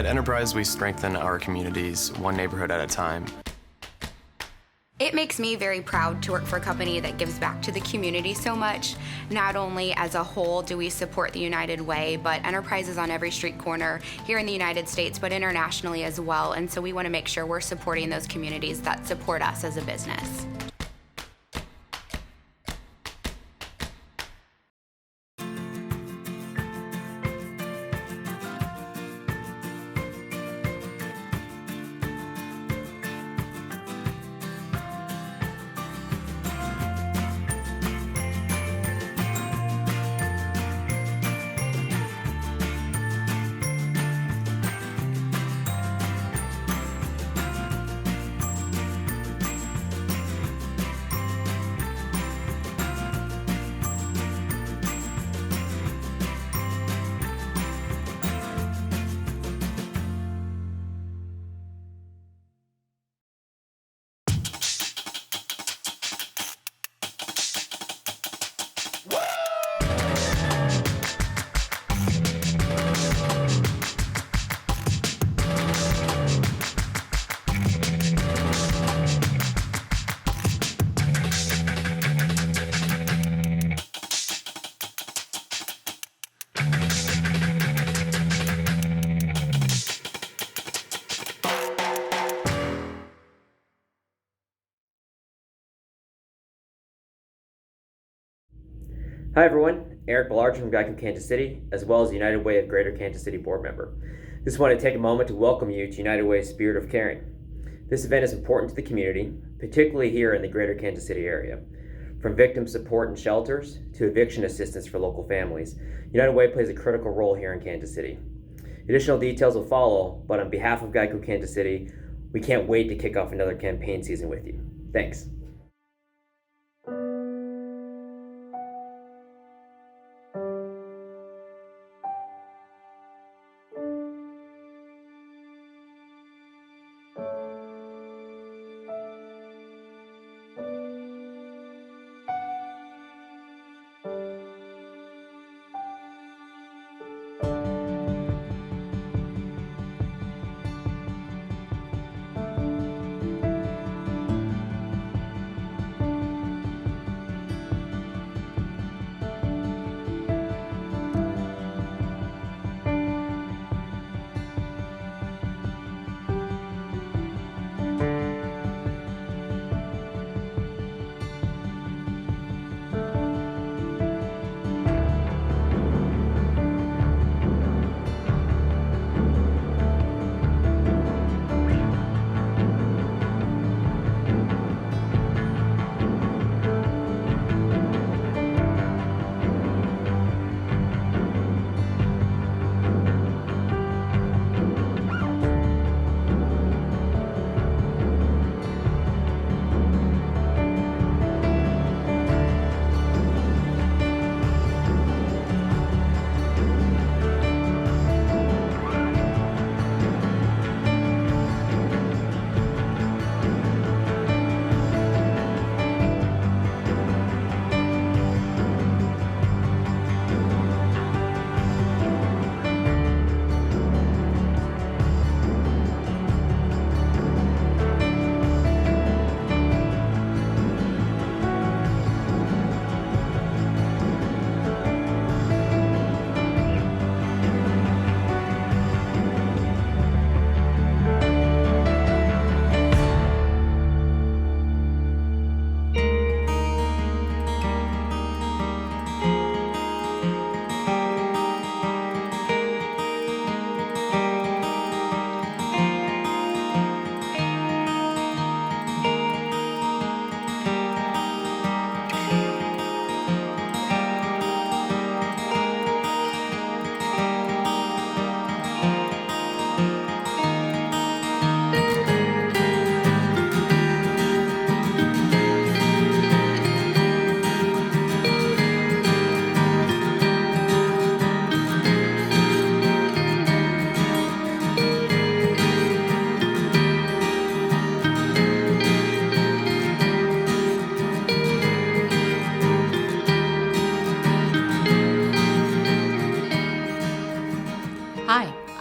At Enterprise, we strengthen our communities one neighborhood at a time. It makes me very proud to work for a company that gives back to the community so much. Not only as a whole do we support the United Way, but Enterprise is on every street corner here in the United States, but internationally as well. And so we want to make sure we're supporting those communities that support us as a business. Hi everyone, Eric Ballard from Geico Kansas City, as well as the United Way of Greater Kansas City board member. Just want to take a moment to welcome you to United Way's Spirit of Caring. This event is important to the community, particularly here in the Greater Kansas City area. From victim support and shelters to eviction assistance for local families, United Way plays a critical role here in Kansas City. Additional details will follow, but on behalf of Geico Kansas City, we can't wait to kick off another campaign season with you. Thanks.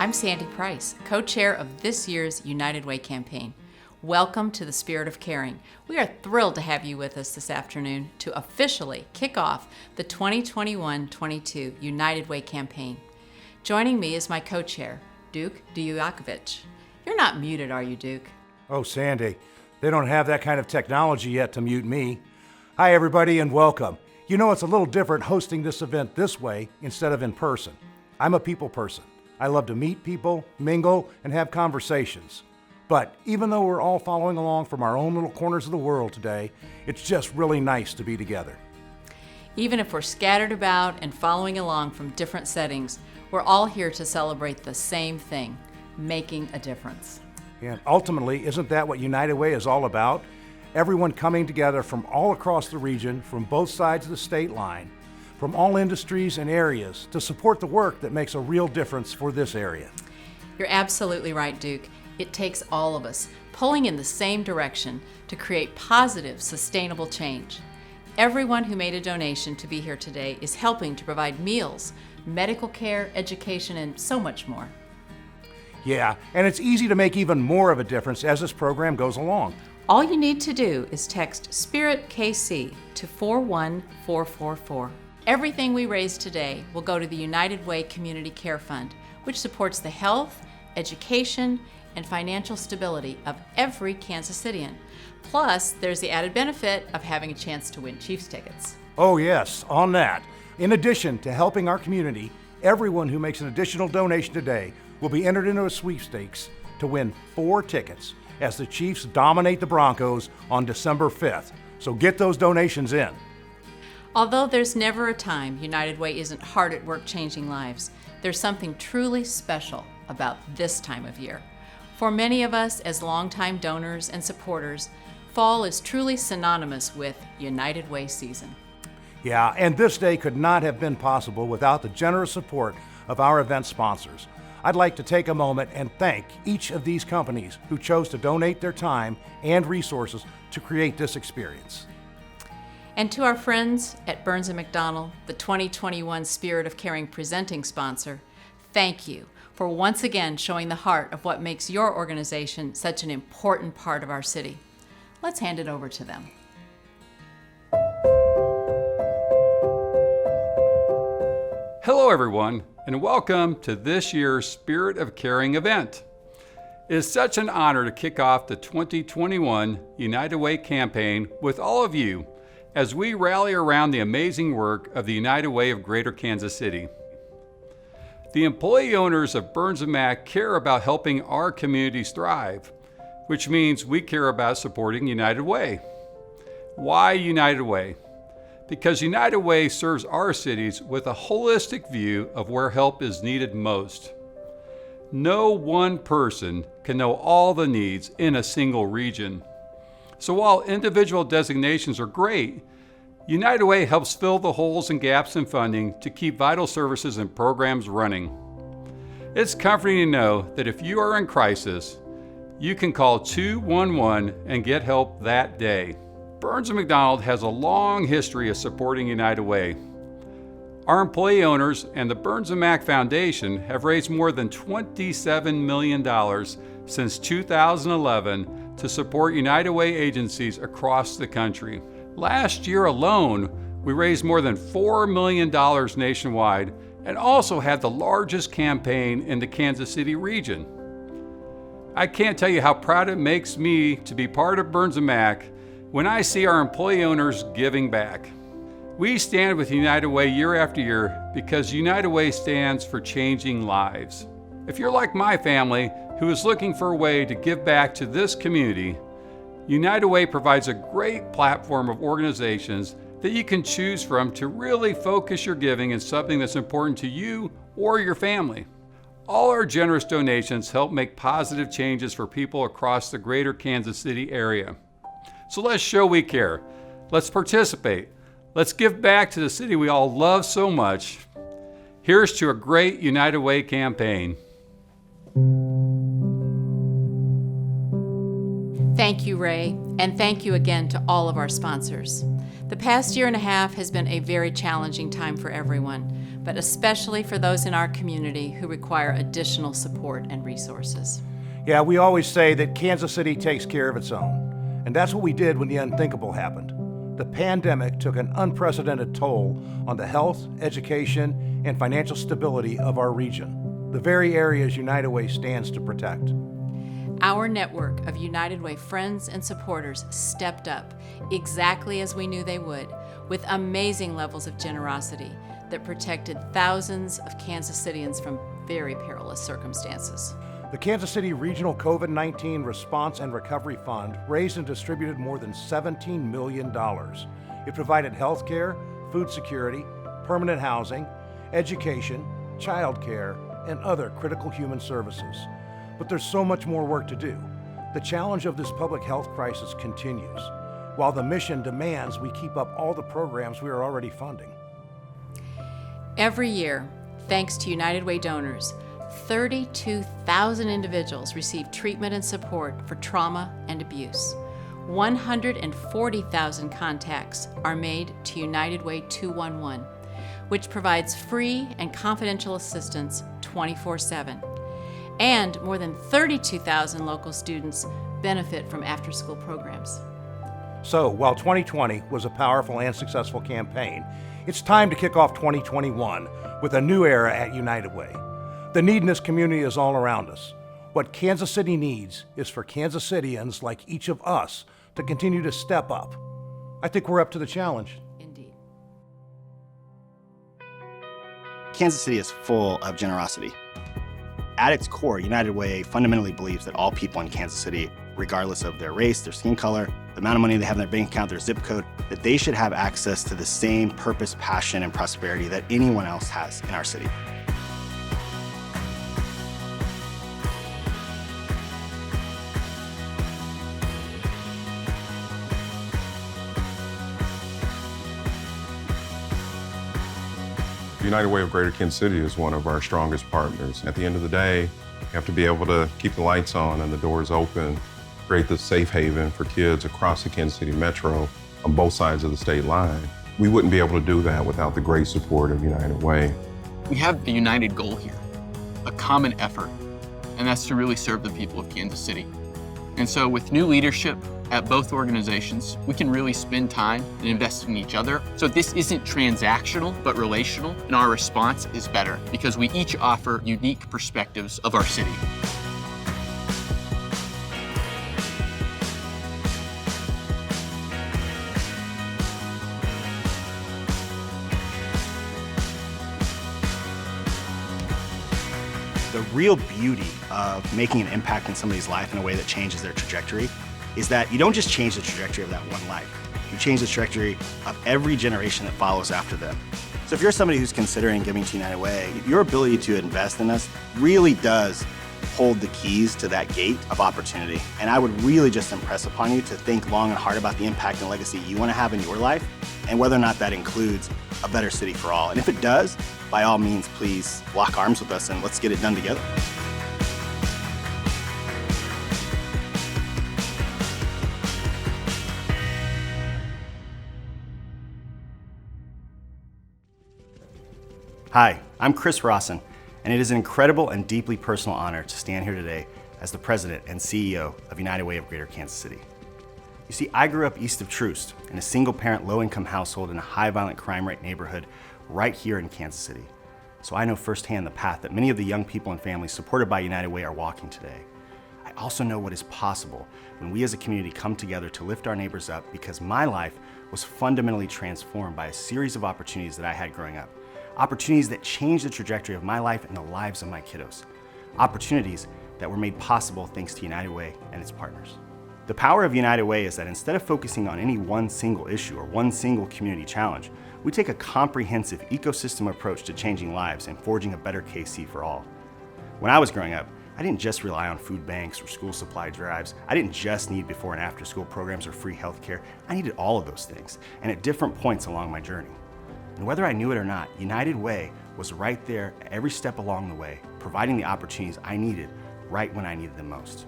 I'm Sandy Price, co-chair of this year's United Way campaign. Welcome to the Spirit of Caring. We are thrilled to have you with us this afternoon to officially kick off the 2021-22 United Way campaign. Joining me is my co-chair, Duke Dujakovic. You're not muted, are you, Duke? Oh, Sandy, they don't have that kind of technology yet to mute me. Hi, everybody, and welcome. You know, it's a little different hosting this event this way instead of in person. I'm a people person. I love to meet people, mingle, and have conversations. But even though we're all following along from our own little corners of the world today, it's just really nice to be together. Even if we're scattered about and following along from different settings, we're all here to celebrate the same thing, making a difference. And ultimately, isn't that what United Way is all about? Everyone coming together from all across the region, from both sides of the state line, from all industries and areas to support the work that makes a real difference for this area. You're absolutely right, Duke. It takes all of us pulling in the same direction to create positive, sustainable change. Everyone who made a donation to be here today is helping to provide meals, medical care, education, and so much more. Yeah, and it's easy to make even more of a difference as this program goes along. All you need to do is text Spirit KC to 41444. Everything we raise today will go to the United Way Community Care Fund, which supports the health, education, and financial stability of every Kansas Citian. Plus, there's the added benefit of having a chance to win Chiefs tickets. Oh yes, on that. In addition to helping our community, everyone who makes an additional donation today will be entered into a sweepstakes to win 4 tickets as the Chiefs dominate the Broncos on December 5th. So get those donations in. Although there's never a time United Way isn't hard at work changing lives, there's something truly special about this time of year. For many of us as longtime donors and supporters, fall is truly synonymous with United Way season. Yeah, and this day could not have been possible without the generous support of our event sponsors. I'd like to take a moment and thank each of these companies who chose to donate their time and resources to create this experience. And to our friends at Burns & McDonnell, the 2021 Spirit of Caring presenting sponsor, thank you for once again showing the heart of what makes your organization such an important part of our city. Let's hand it over to them. Hello everyone, and welcome to this year's Spirit of Caring event. It is such an honor to kick off the 2021 United Way campaign with all of you as we rally around the amazing work of the United Way of Greater Kansas City. The employee owners of Burns & Mack care about helping our communities thrive, which means we care about supporting United Way. Why United Way? Because United Way serves our cities with a holistic view of where help is needed most. No one person can know all the needs in a single region. So while individual designations are great, United Way helps fill the holes and gaps in funding to keep vital services and programs running. It's comforting to know that if you are in crisis, you can call 211 and get help that day. Burns & McDonnell has a long history of supporting United Way. Our employee owners and the Burns & Mack Foundation have raised more than $27 million since 2011 to support United Way agencies across the country. Last year alone, we raised more than $4 million nationwide and also had the largest campaign in the Kansas City region. I can't tell you how proud it makes me to be part of Burns & Mack when I see our employee owners giving back. We stand with United Way year after year because United Way stands for changing lives. If you're like my family who is looking for a way to give back to this community, United Way provides a great platform of organizations that you can choose from to really focus your giving in something that's important to you or your family. All our generous donations help make positive changes for people across the greater Kansas City area. So let's show we care. Let's participate. Let's give back to the city we all love so much. Here's to a great United Way campaign. Thank you, Ray, and thank you again to all of our sponsors. The past year and a half has been a very challenging time for everyone, but especially for those in our community who require additional support and resources. Yeah, we always say that Kansas City takes care of its own, and that's what we did when the unthinkable happened. The pandemic took an unprecedented toll on the health, education, and financial stability of our region, the very areas United Way stands to protect. Our network of United Way friends and supporters stepped up exactly as we knew they would, with amazing levels of generosity that protected thousands of Kansas Cityans from very perilous circumstances. The Kansas City Regional COVID-19 Response and Recovery Fund raised and distributed more than $17 million. It provided health care, food security, permanent housing, education, child care, and other critical human services. But there's so much more work to do. The challenge of this public health crisis continues, while the mission demands we keep up all the programs we are already funding. Every year, thanks to United Way donors, 32,000 individuals receive treatment and support for trauma and abuse. 140,000 contacts are made to United Way 211, which provides free and confidential assistance 24/7. And more than 32,000 local students benefit from after-school programs. So, while 2020 was a powerful and successful campaign, it's time to kick off 2021 with a new era at United Way. The need in this community is all around us. What Kansas City needs is for Kansas Cityans like each of us to continue to step up. I think we're up to the challenge. Indeed. Kansas City is full of generosity. At its core, United Way fundamentally believes that all people in Kansas City, regardless of their race, their skin color, the amount of money they have in their bank account, their zip code, that they should have access to the same purpose, passion, and prosperity that anyone else has in our city. United Way of Greater Kansas City is one of our strongest partners. At the end of the day, you have to be able to keep the lights on and the doors open, create this safe haven for kids across the Kansas City Metro on both sides of the state line. We wouldn't be able to do that without the great support of United Way. We have a united goal here, a common effort, and that's to really serve the people of Kansas City. And so with new leadership at both organizations, we can really spend time and invest in each other. So this isn't transactional, but relational, and our response is better because we each offer unique perspectives of our city. The real beauty of making an impact in somebody's life in a way that changes their trajectory is that you don't just change the trajectory of that one life, you change the trajectory of every generation that follows after them. So if you're somebody who's considering giving to United Way, your ability to invest in us really does hold the keys to that gate of opportunity. And I would really just impress upon you to think long and hard about the impact and legacy you want to have in your life and whether or not that includes a better city for all. And if it does, by all means, please lock arms with us and let's get it done together. Hi, I'm Chris Rawson, and it is an incredible and deeply personal honor to stand here today as the President and CEO of United Way of Greater Kansas City. You see, I grew up east of Troost in a single-parent, low-income household in a high violent crime rate neighborhood right here in Kansas City. So I know firsthand the path that many of the young people and families supported by United Way are walking today. I also know what is possible when we as a community come together to lift our neighbors up because my life was fundamentally transformed by a series of opportunities that I had growing up. Opportunities that changed the trajectory of my life and the lives of my kiddos. Opportunities that were made possible thanks to United Way and its partners. The power of United Way is that instead of focusing on any one single issue or one single community challenge, we take a comprehensive ecosystem approach to changing lives and forging a better KC for all. When I was growing up, I didn't just rely on food banks or school supply drives. I didn't just need before and after school programs or free healthcare. I needed all of those things, and at different points along my journey. And whether I knew it or not, United Way was right there every step along the way, providing the opportunities I needed right when I needed them most.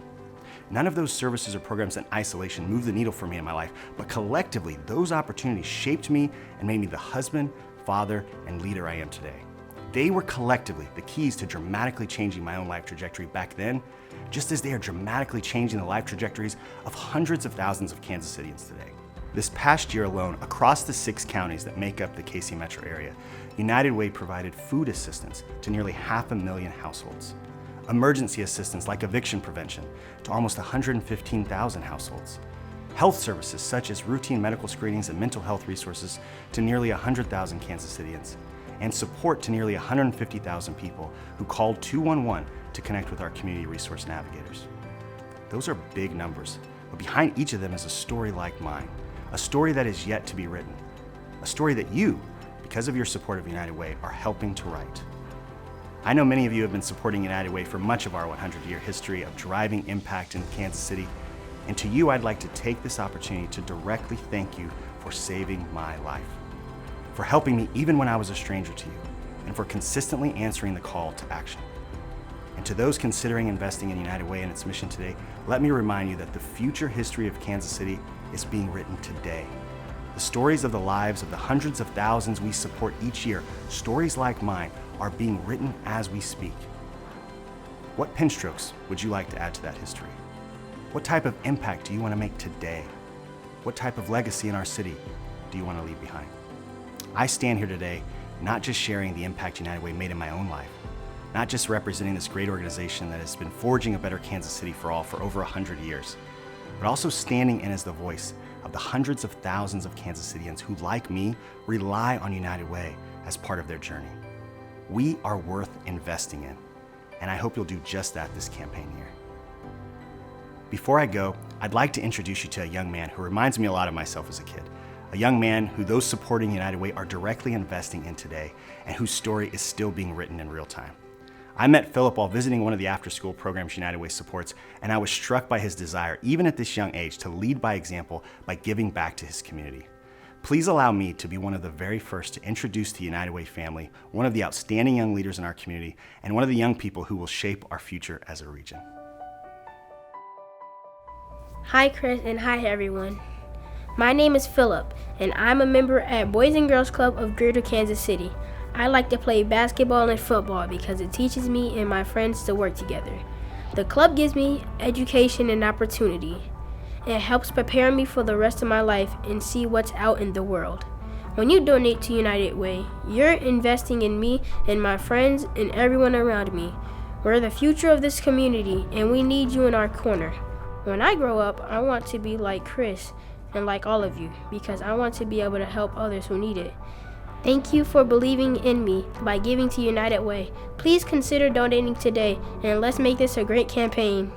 None of those services or programs in isolation moved the needle for me in my life, but collectively, those opportunities shaped me and made me the husband, father, and leader I am today. They were collectively the keys to dramatically changing my own life trajectory back then, just as they are dramatically changing the life trajectories of hundreds of thousands of Kansas Cityans today. This past year alone, across the 6 counties that make up the KC metro area, United Way provided food assistance to nearly 500,000 households, emergency assistance like eviction prevention to almost 115,000 households, health services such as routine medical screenings and mental health resources to nearly 100,000 Kansas Cityans, and support to nearly 150,000 people who called 211 to connect with our community resource navigators. Those are big numbers, but behind each of them is a story like mine, a story that is yet to be written, a story that you, because of your support of United Way, are helping to write. I know many of you have been supporting United Way for much of our 100-year history of driving impact in Kansas City, and to you I'd like to take this opportunity to directly thank you for saving my life, for helping me even when I was a stranger to you, and for consistently answering the call to action. And to those considering investing in United Way and its mission today, let me remind you that the future history of Kansas City is being written today. The stories of the lives of the hundreds of thousands we support each year, stories like mine, are being written as we speak. What pen strokes would you like to add to that history? What type of impact do you want to make today? What type of legacy in our city do you want to leave behind? I stand here today not just sharing the impact United Way made in my own life, not just representing this great organization that has been forging a better Kansas City for all for over 100 years, but also standing in as the voice of the hundreds of thousands of Kansas Cityans who, like me, rely on United Way as part of their journey. We are worth investing in, and I hope you'll do just that this campaign year. Before I go, I'd like to introduce you to a young man who reminds me a lot of myself as a kid. A young man who those supporting United Way are directly investing in today and whose story is still being written in real time. I met Philip while visiting one of the after-school programs United Way supports, and I was struck by his desire, even at this young age, to lead by example by giving back to his community. Please allow me to be one of the very first to introduce the United Way family, one of the outstanding young leaders in our community, and one of the young people who will shape our future as a region. Hi Chris, and hi everyone. My name is Philip, and I'm a member at Boys and Girls Club of Greater Kansas City. I like to play basketball and football because it teaches me and my friends to work together. The club gives me education and opportunity. It helps prepare me for the rest of my life and see what's out in the world. When you donate to United Way, you're investing in me and my friends and everyone around me. We're the future of this community, and we need you in our corner. When I grow up, I want to be like Chris and like all of you, because I want to be able to help others who need it. Thank you for believing in me by giving to United Way. Please consider donating today, and let's make this a great campaign.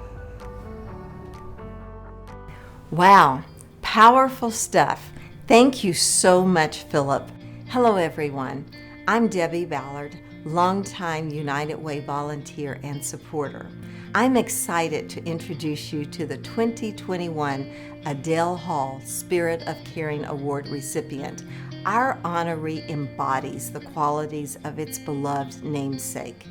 Wow, powerful stuff. Thank you so much, Philip. Hello, everyone. I'm Debbie Ballard, longtime United Way volunteer and supporter. I'm excited to introduce you to the 2021 Adele Hall Spirit of Caring Award recipient. Our honoree embodies the qualities of its beloved namesake.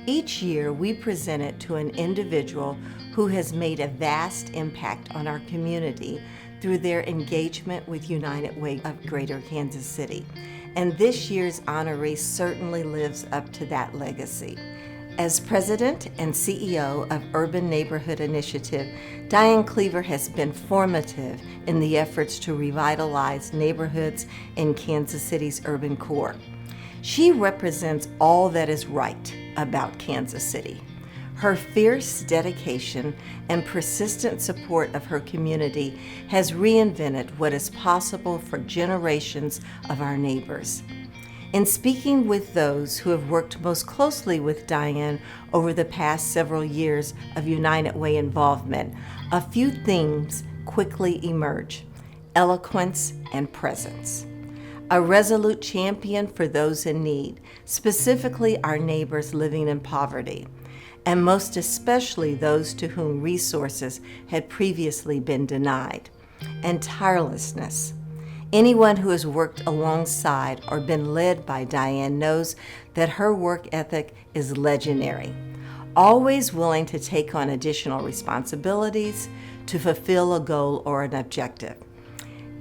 Each year, we present it to an individual who has made a vast impact on our community through their engagement with United Way of Greater Kansas City. And this year's honoree certainly lives up to that legacy. As President and CEO of Urban Neighborhood Initiative, Diane Cleaver has been formative in the efforts to revitalize neighborhoods in Kansas City's urban core. She represents all that is right about Kansas City. Her fierce dedication and persistent support of her community has reinvented what is possible for generations of our neighbors. In speaking with those who have worked most closely with Diane over the past several years of United Way involvement, a few themes quickly emerge: eloquence and presence. A resolute champion for those in need, specifically our neighbors living in poverty, and most especially those to whom resources had previously been denied. And tirelessness. Anyone who has worked alongside or been led by Diane knows that her work ethic is legendary. always willing to take on additional responsibilities to fulfill a goal or an objective.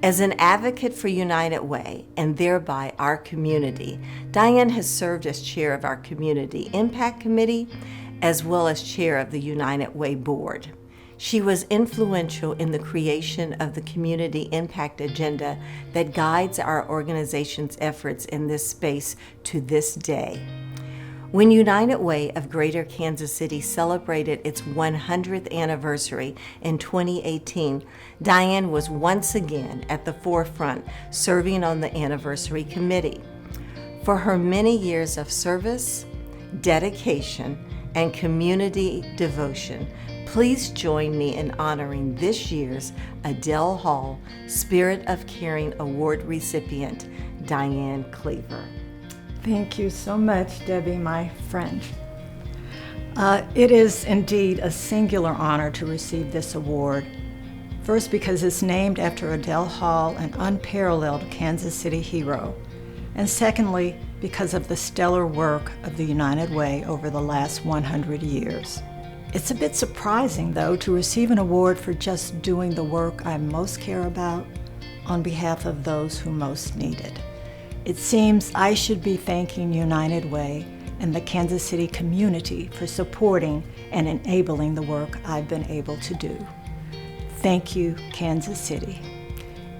As an advocate for United Way and thereby our community, Diane has served as chair of our Community Impact Committee as well as chair of the United Way Board. She was influential in the creation of the Community Impact Agenda that guides our organization's efforts in this space to this day. When United Way of Greater Kansas City celebrated its 100th anniversary in 2018, Diane was once again at the forefront serving on the anniversary committee. For her many years of service, dedication, and community devotion, please join me in honoring this year's Adele Hall Spirit of Caring Award recipient, Diane Cleaver. Thank you so much, Debbie, my friend. It is indeed a singular honor to receive this award. First, because it's named after Adele Hall, an unparalleled Kansas City hero. And secondly, because of the stellar work of the United Way over the last 100 years. It's a bit surprising, though, to receive an award for just doing the work I most care about on behalf of those who most need it. It seems I should be thanking United Way and the Kansas City community for supporting and enabling the work I've been able to do. Thank you, Kansas City.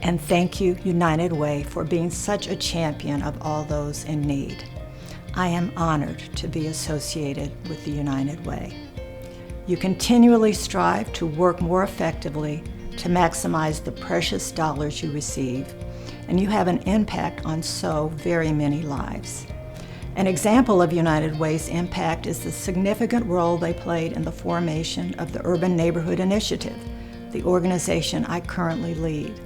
And thank you, United Way, for being such a champion of all those in need. I am honored to be associated with the United Way. You continually strive to work more effectively to maximize the precious dollars you receive, and you have an impact on so very many lives. An example of United Way's impact is the significant role they played in the formation of the Urban Neighborhood Initiative, the organization I currently lead.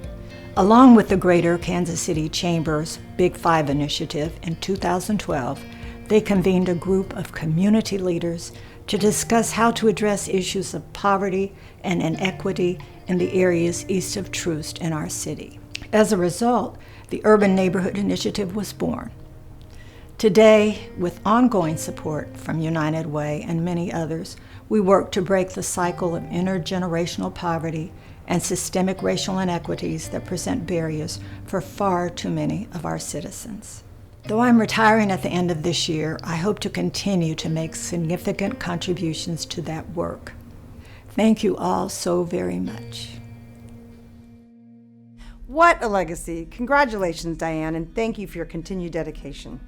Along with the Greater Kansas City Chamber's Big Five initiative in 2012, they convened a group of community leaders to discuss how to address issues of poverty and inequity in the areas east of Troost in our city. As a result, the Urban Neighborhood Initiative was born. Today, with ongoing support from United Way and many others, we work to break the cycle of intergenerational poverty and systemic racial inequities that present barriers for far too many of our citizens. Though I'm retiring at the end of this year, I hope to continue to make significant contributions to that work. Thank you all so very much. What a legacy. Congratulations, Diane, and thank you for your continued dedication.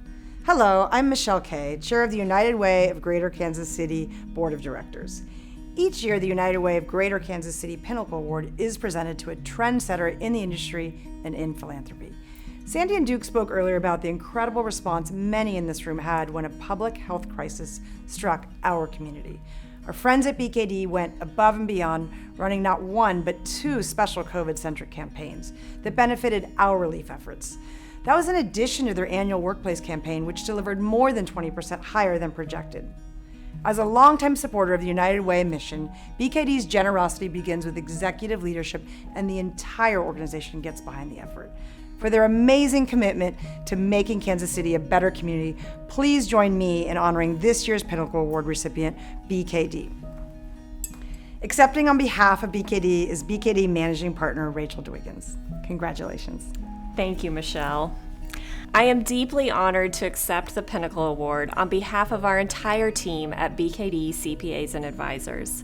Hello, I'm Michelle Kay, Chair of the United Way of Greater Kansas City Board of Directors. Each year, the United Way of Greater Kansas City Pinnacle Award is presented to a trendsetter in the industry and in philanthropy. Sandy and Duke spoke earlier about the incredible response many in this room had when a public health crisis struck our community. Our friends at BKD went above and beyond, running not one, but two special COVID-centric campaigns that benefited our relief efforts. That was in addition to their annual workplace campaign, which delivered more than 20% higher than projected. As a longtime supporter of the United Way mission, BKD's generosity begins with executive leadership, and the entire organization gets behind the effort. For their amazing commitment to making Kansas City a better community, please join me in honoring this year's Pinnacle Award recipient, BKD. Accepting on behalf of BKD is BKD Managing Partner Rachel Dwiggins. Congratulations. Thank you, Michelle. I am deeply honored to accept the Pinnacle Award on behalf of our entire team at BKD CPAs and Advisors.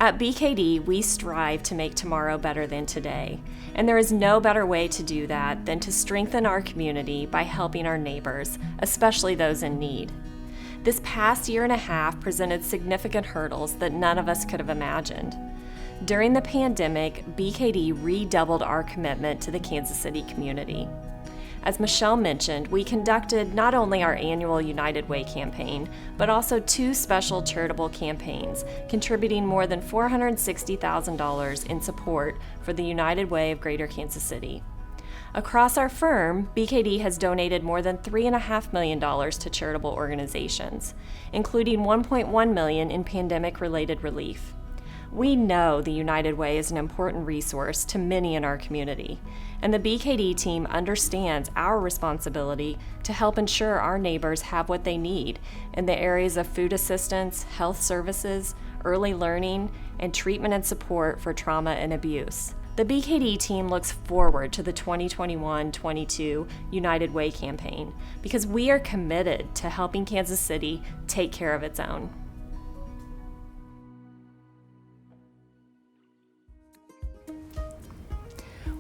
At BKD, we strive to make tomorrow better than today, and there is no better way to do that than to strengthen our community by helping our neighbors, especially those in need. This past year and a half presented significant hurdles that none of us could have imagined. During the pandemic, BKD redoubled our commitment to the Kansas City community. As Michelle mentioned, we conducted not only our annual United Way campaign, but also two special charitable campaigns, contributing more than $460,000 in support for the United Way of Greater Kansas City. Across our firm, BKD has donated more than $3.5 million to charitable organizations, including $1.1 million in pandemic-related relief. We know the United Way is an important resource to many in our community, and the BKD team understands our responsibility to help ensure our neighbors have what they need in the areas of food assistance, health services, early learning, and treatment and support for trauma and abuse. The BKD team looks forward to the 2021-22 United Way campaign because we are committed to helping Kansas City take care of its own.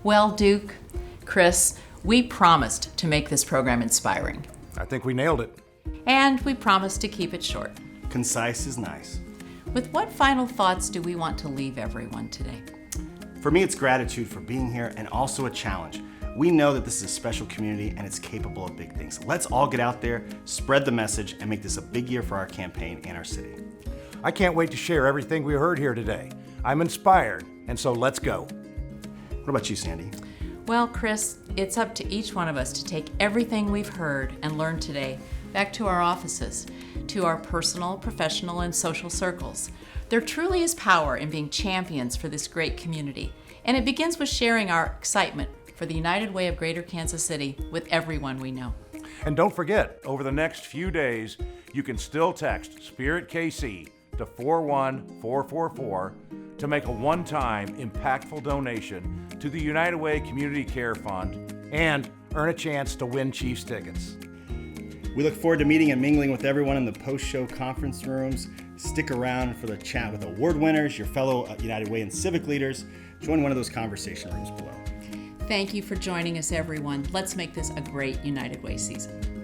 Well, Duke, Chris, we promised to make this program inspiring. I think we nailed it. And we promised to keep it short. Concise is nice. With what final thoughts do we want to leave everyone today? For me, it's gratitude for being here and also a challenge. We know that this is a special community and it's capable of big things. Let's all get out there, spread the message, and make this a big year for our campaign and our city. I can't wait to share everything we heard here today. I'm inspired, and so let's go. What about you, Sandy? Well, Chris, it's up to each one of us to take everything we've heard and learned today back to our offices, to our personal, professional, and social circles. There truly is power in being champions for this great community, and it begins with sharing our excitement for the United Way of Greater Kansas City with everyone we know. And don't forget, over the next few days, you can still text Spirit KC to 41444 to make a one-time impactful donation to the United Way Community Care Fund and earn a chance to win Chiefs tickets. We look forward to meeting and mingling with everyone in the post-show conference rooms. Stick around for the chat with award winners, your fellow United Way and civic leaders. Join one of those conversation rooms below. Thank you for joining us, everyone. Let's make this a great United Way season.